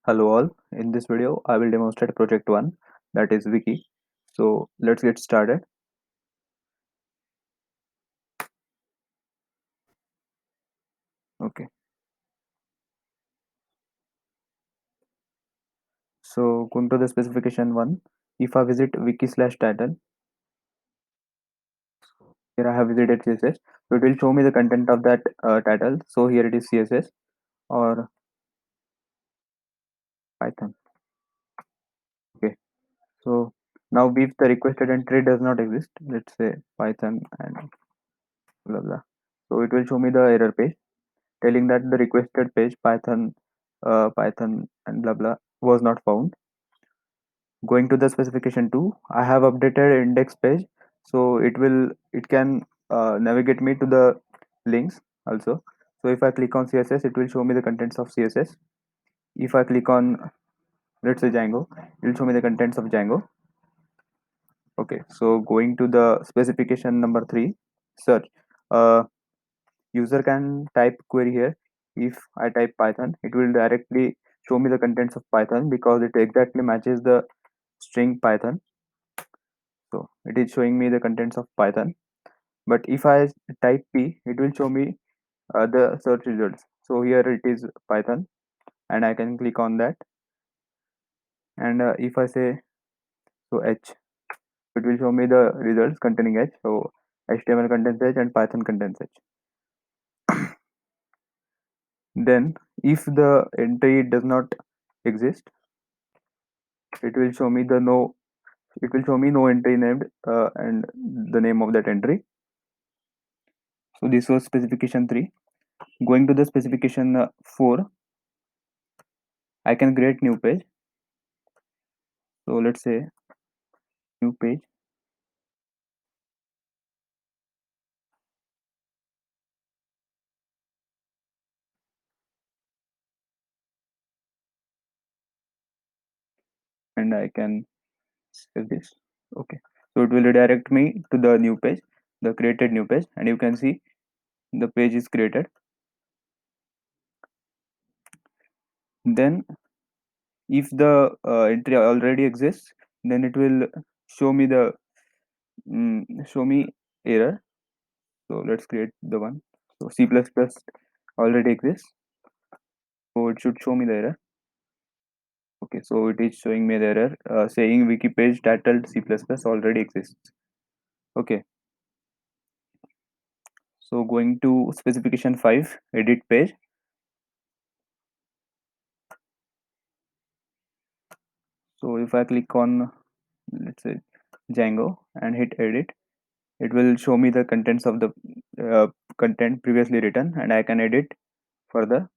Hello all, in this video I will demonstrate project 1, that is Wiki. So let's get started. Okay, so going to the specification 1, if I visit wiki/title, here I have visited CSS, so it will show me the content of that title. So here it is CSS or Python. Okay, so now if the requested entry does not exist, let's say Python and blah blah. So it will show me the error page telling that the requested page Python and blah blah was not found. Going to the specification 2, I have updated index page, so it can navigate me to the links also. So if I click on CSS, it will show me the contents of CSS. If I click on, let's say, Django, it will show me the contents of Django. Okay, so going to the specification number 3, search. uh, User can type query here. If I type Python, it will directly show me the contents of Python because it exactly matches the string Python. So it is showing me the contents of Python. But if I type P, it will show me the search results. So here it is Python, and I can click on that. And if I say so H, it will show me the results containing H. So HTML contains H and Python contains H. Then if the entry does not exist, it will show me the no. It will show me no entry named and the name of that entry. So this was specification 3. Going to the specification 4, I can create new page. So let's say new page, and I can save this. Okay, so it will redirect me to the new page, the created new page, and you can see the page is created. Then if the entry already exists, then it will show me the show me error. So let's create the one. So C++ already exists, so it should show me the error. Okay, so it is showing me the error saying wiki page titled C++ already exists. Okay, so going to specification 5, edit page. So if I click on, let's say, Django and hit edit, it will show me the contents of the content previously written, and I can edit further.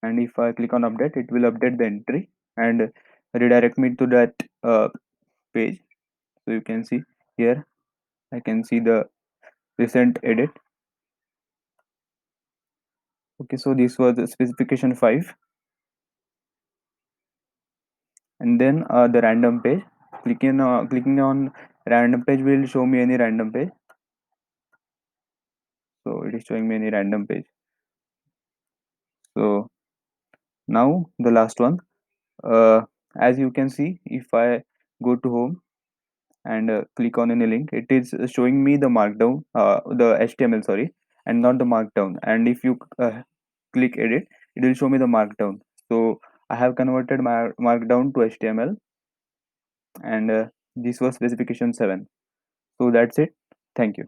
And if I click on update, it will update the entry and redirect me to that page. So you can see here, I can see the recent edit. Okay, so this was the specification 5. And then the random page, clicking on random page will show me any random page. So it is showing me any random page. So now the last one, as you can see, if I go to home and click on any link, it is showing me the markdown, the HTML, sorry, and not the markdown. And if you click edit, it will show me the markdown. So I have converted my markdown to HTML, and this was specification 7. So that's it. Thank you.